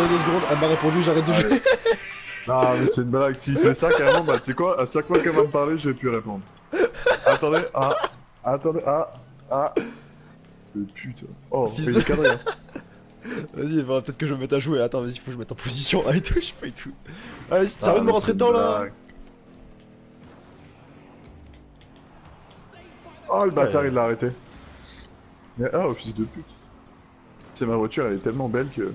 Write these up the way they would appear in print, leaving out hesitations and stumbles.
attendez 2 secondes, elle m'a répondu, j'arrête de jouer. Non, mais c'est une blague. S'il fait ça, carrément, bah, tu sais quoi, à chaque fois qu'elle va me parler, je vais plus répondre. Attendez, C'est pute. Oh, Fils il de- est cadré. Hein. Vas-y, bah, peut-être que je vais me mettre à jouer. Attends, vas-y, faut que je me mette en position. Ah, et tout, je sais pas et tout. Ah, vas-y, ça va de me mais rentrer c'est une dedans là. blague. Oh, le bâtard, Ouais. il l'a arrêté. Mais oh, fils de pute. C'est ma voiture, elle est tellement belle que.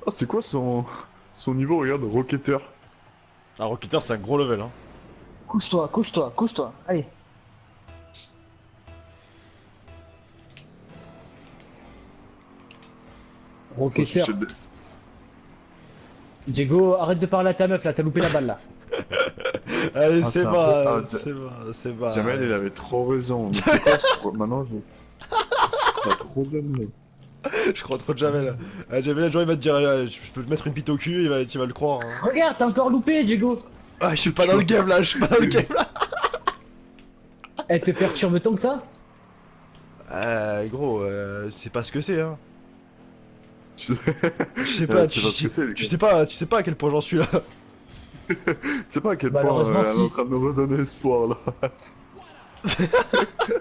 Oh, c'est quoi son niveau? Regarde, Rocketer. Ah, Rocketer, c'est un gros level, hein. Couche-toi, couche-toi, couche-toi. Allez. Rocketer. Diego, arrête de parler à ta meuf là, t'as loupé la balle là. Allez, Ah, c'est c'est un bas, peu- ah, c'est bas. Jamel, il avait trop raison. Mais tu sais quoi, maintenant, je crois trop de mec. Je crois trop de Jamel. Jamel, un jour, il va te dire, je peux te mettre une bite au cul, tu vas le croire. Hein. Regarde, t'as encore loupé, Diego. Ah, je suis pas dans le game là, je suis pas dans le game là. Elle te perturbe tant que ça? Gros, tu sais pas ce que c'est, hein. Tu Je sais pas, tu sais pas ce que c'est, les tu gars. sais pas à quel point j'en suis là. Tu sais pas à quel point Malheureusement, elle est si. en train de me redonner espoir là.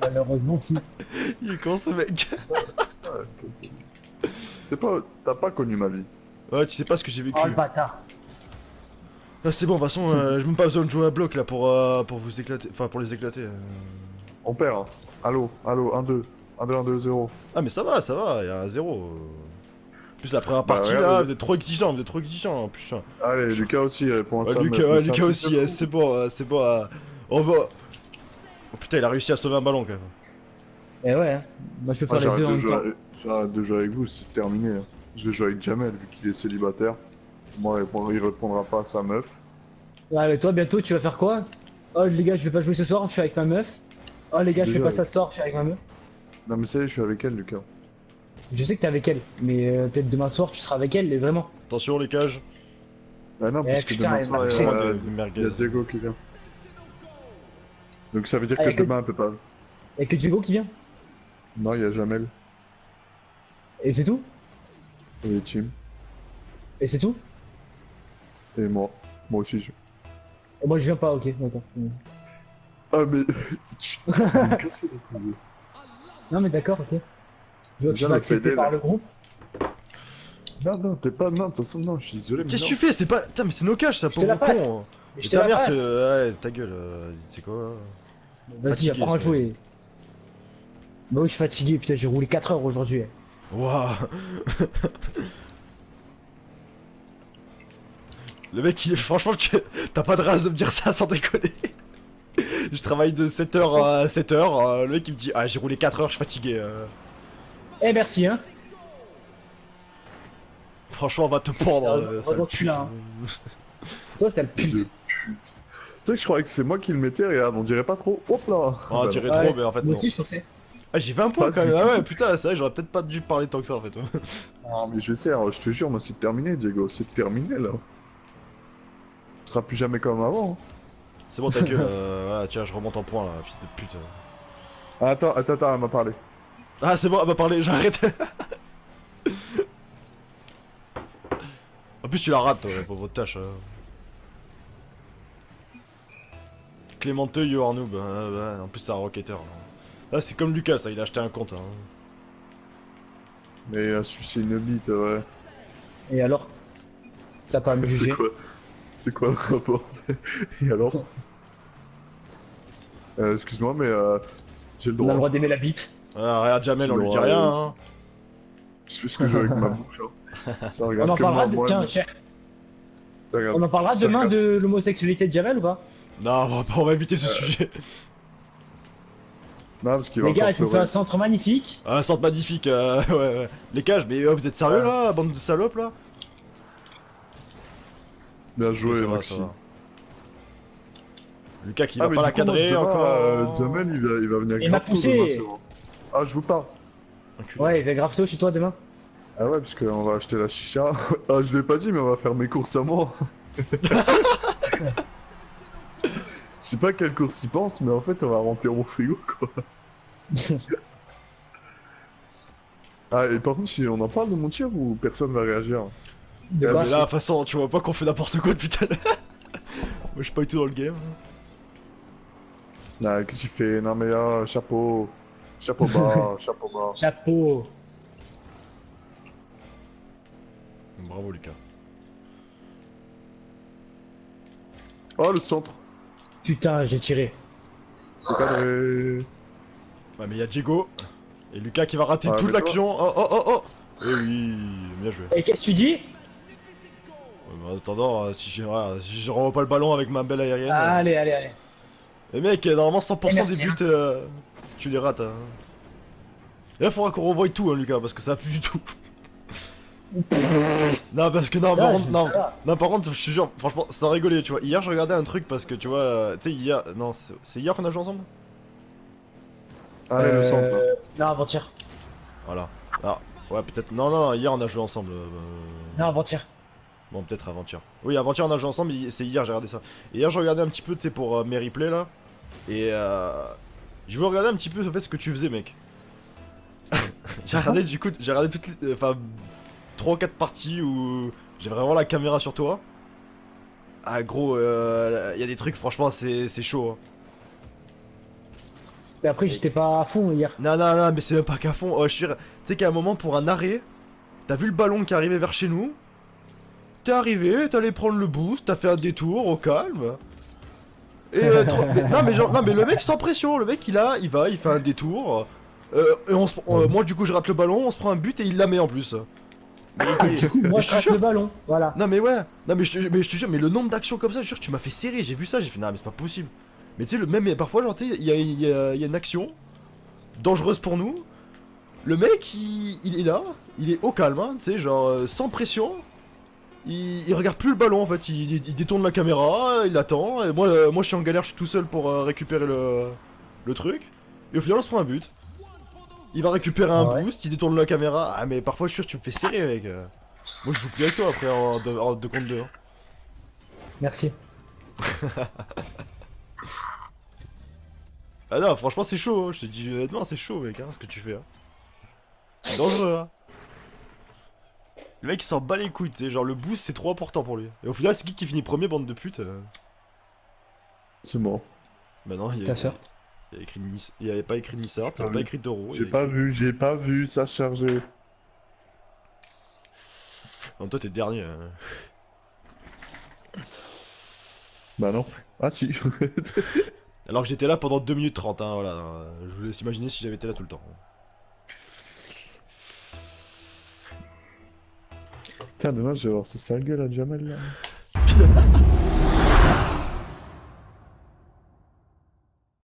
Malheureusement, si. Il est con ce mec. T'as pas connu ma vie. Ouais, tu sais pas ce que j'ai vécu. Oh le bâtard. Ah, c'est bon, de toute façon, j'ai même pas besoin de jouer à bloc là pour vous éclater. Enfin, pour les éclater. On perd. Hein. Allô, 1-2. 1-2, 1-2, 0. Ah, mais ça va, y a un 0. En plus, la première Bah, partie regarde, là, vous êtes trop exigeant en plus. Hein. Allez, Lucas aussi il répond à Ouais, ça. Lucas, mais ouais, c'est un Lucas truc aussi, de fou. c'est bon, c'est bon. On va. Oh putain, il a réussi à sauver un ballon quand même. Eh ouais, hein. Moi je peux Moi, faire les deux en même temps. j'arrête de jouer avec vous, c'est terminé. Hein. Je vais jouer avec Jamel vu qu'il est célibataire. Moi, il répondra pas à sa meuf. Ouais, mais toi bientôt tu vas faire quoi? Oh les gars, je vais pas jouer ce soir, je suis avec ma meuf. Oh les gars, je fais Déjà, pas ça ce soir, je suis avec ma meuf. Non, mais ça y est, je suis avec elle, Lucas. Je sais que t'es avec elle, mais peut-être demain soir tu seras avec elle, mais vraiment. Attention, les cages. Ah non, Eh, parce que putain, demain elle soir, m'a il poussé. y a- De il y merguez. a Diego qui vient. Donc ça veut dire Ah, que y a que- demain, elle peut pas. Y'a que Diego qui vient. Non, il y a Jamel Et c'est tout? et Tim. Et c'est tout? Et moi. Moi aussi. Et moi je viens pas, ok, d'accord. Ah, mais. Tu vas me casser les couilles. Non mais d'accord, ok. Je vois que je Viens suis me accepté plaider, par là. le groupe. Non, t'es pas. Non, de toute façon, non, je suis désolé. mais Qu'est-ce que non. tu fais? C'est pas. Putain, mais c'est nos cages, ça, Je te la pauvre passe. con. Mais Et je te ta la mère, passe. ouais, ta gueule, tu sais quoi? Vas-y, fatigué, apprends à ce jouer. Bah oui, je suis fatigué, putain, j'ai roulé 4 heures aujourd'hui. Waouh. Le mec, franchement, t'as pas de race de me dire ça sans déconner. Je travaille de 7h à 7h, le mec il me dit ah j'ai roulé 4 heures, je suis fatigué. Eh merci hein. Franchement on va te pendre. Heureusement que je suis là, hein. Toi c'est le Fils pute. de pute. Tu sais que je croyais que c'est moi qui le mettais, regarde, on dirait pas trop. Hop là. On Bah, dirait Ouais, trop mais en fait moi non. aussi je pensais. Ah j'ai 20 points Pas quand du même, ah tout. ouais putain c'est vrai j'aurais peut-être pas dû parler tant que ça en fait. Non, mais je sais, alors, je te jure, moi c'est terminé, Diego, c'est terminé là. Ce sera plus jamais comme avant. Hein. C'est bon ta gueule, voilà, tiens je remonte en point là, fils de pute. Ah, attends, elle m'a parlé. Ah c'est bon elle m'a parlé, j'arrête. En plus tu la rates pour votre tâche. Clémenteux you are noob, en plus c'est un rocketer. Là c'est comme Lucas, ça, il a acheté un compte. Hein. Mais il a sucé une bite, ouais. Et alors? Ça pas à me C'est juger. quoi? C'est quoi le rapport? Et alors? Excuse-moi, mais j'ai le On a le droit. droit d'aimer la bite. Ah, regarde Jamel, on lui dit Ouais, rien. ouais, Hein. Je fais ce que je veux avec ma bouche. Hein. Ça regarde On en que parlera, moi, tiens, moi, cher. ça regarde. On en parlera Ça demain regarde. de l'homosexualité de Javel ou pas? Non, on va éviter ce sujet. Non, parce qu'il va Les gars, encore tu me fais pleurer. un centre magnifique. Un centre magnifique, ouais, ouais. Les cages, mais vous êtes sérieux là, bande de salopes là? Bien joué, Ça va, Maxime. ça va. Lucas qui Ah, va mais pas la du coup, moi, cadrer demain, encore. Jamel, il va venir Il m'a grave tôt poussé. demain, c'est bon. Ah, je vous parle. Enculé. Ouais, il fait grave tôt chez toi demain. Ah ouais, parce qu'on va acheter la chicha. Ah, je l'ai pas dit, mais on va faire mes courses à moi. sais pas quelle course il pense, mais en fait, on va remplir mon frigo, quoi. Ah, et par contre, si on en parle de mon tir ou personne va réagir? De Mais quoi là, de toute façon, tu vois pas qu'on fait n'importe quoi depuis tout à l'heure. Moi, je suis pas du tout dans le game. Ah, qu'est-ce qu'il fait? Non, mais chapeau. Chapeau bas, chapeau bas. Chapeau. Bravo, Lucas. Oh, le centre. Putain, j'ai tiré. C'est cadré. Ouais, mais il y a Diego et Lucas qui va rater Ouais, toute mais toi- l'action. Oh, oh, oh, oh. Eh oui, bien joué. Et qu'est-ce que tu dis? Ouais, mais en attendant, si je renvoie pas le ballon avec ma belle aérienne. Allez, allez, allez. Et mec, normalement 100% Et merci, des buts, tu les rates. Hein. Et là, faudra qu'on revoie tout, hein, Lucas, parce que ça a plus du tout. Non, parce que non, par Là, contre, non, ça va. non, par contre, je te jure, franchement, sans rigoler, tu vois. Hier, je regardais un truc parce que tu vois, tu sais, hier, non, c'est hier qu'on a joué ensemble. Allez, le centre. Là. Non, avant-hier. Voilà. Ah, ouais, peut-être. Non, non, hier on a joué ensemble. Non, avant-hier. Bon, peut-être avant-hier. Oui, avant-hier on a joué ensemble, c'est hier, j'ai regardé ça. Et hier, je regardais un petit peu, tu sais, pour mes replays là. Et je voulais regarder un petit peu en fait ce que tu faisais, mec. J'ai regardé du coup, j'ai regardé toutes les. Enfin, 3 ou 4 parties où j'ai vraiment la caméra sur toi. Ah, gros, y a des trucs, franchement, c'est chaud. Hein. Mais après, j'étais pas à fond hier. Non, non, non, mais c'est même pas qu'à fond. Oh, je suis. Tu sais qu'à un moment, pour un arrêt, t'as vu le ballon qui arrivait vers chez nous. T'es arrivé, t'allais prendre le boost, t'as fait un détour au calme. Et non, mais genre, non, mais le mec sans pression, le mec il va, il fait un détour. Et moi, du coup, je rate le ballon, on se prend un but et il la met en plus. Du coup, moi, je je te rate jure. le ballon. Voilà. Non, mais ouais, non, mais je te jure, mais le nombre d'actions comme ça, je te jure, tu m'as fait serrer. J'ai vu ça, j'ai fait, non, mais c'est pas possible. Mais tu sais, même parfois, genre, tu sais, il y a une action dangereuse pour nous. Le mec, il est là, il est au calme, hein, tu sais, genre, sans pression. Il regarde plus le ballon en fait, il détourne la caméra, il attend, et moi je suis en galère, je suis tout seul pour récupérer le truc, et au final on se prend un but. Il va récupérer un Ouais. boost, il détourne la caméra, ah mais parfois je suis sûr que tu me fais serrer mec. Moi je joue plus avec toi après en 2 contre 2. Merci. Ah non franchement c'est chaud, hein. Je te dis honnêtement c'est chaud mec hein, ce que tu fais. Hein. C'est dangereux hein. Le mec il s'en bat les couilles, tu sais, genre le boost c'est trop important pour lui. Et au final c'est qui finit premier bande de putes C'est moi. Bah non, Ta soeur. il y a écrit Nice, il y avait pas écrit Nissart, il y avait pas écrit Taureau. J'ai pas vu, ça chargé. Non, toi t'es dernier. Bah non. Ah si. Alors que j'étais là pendant 2 minutes 30, hein, voilà. Je vous laisse imaginer si j'avais été là tout le temps. Putain, demain je vais voir ce sale gueule à Jamel là.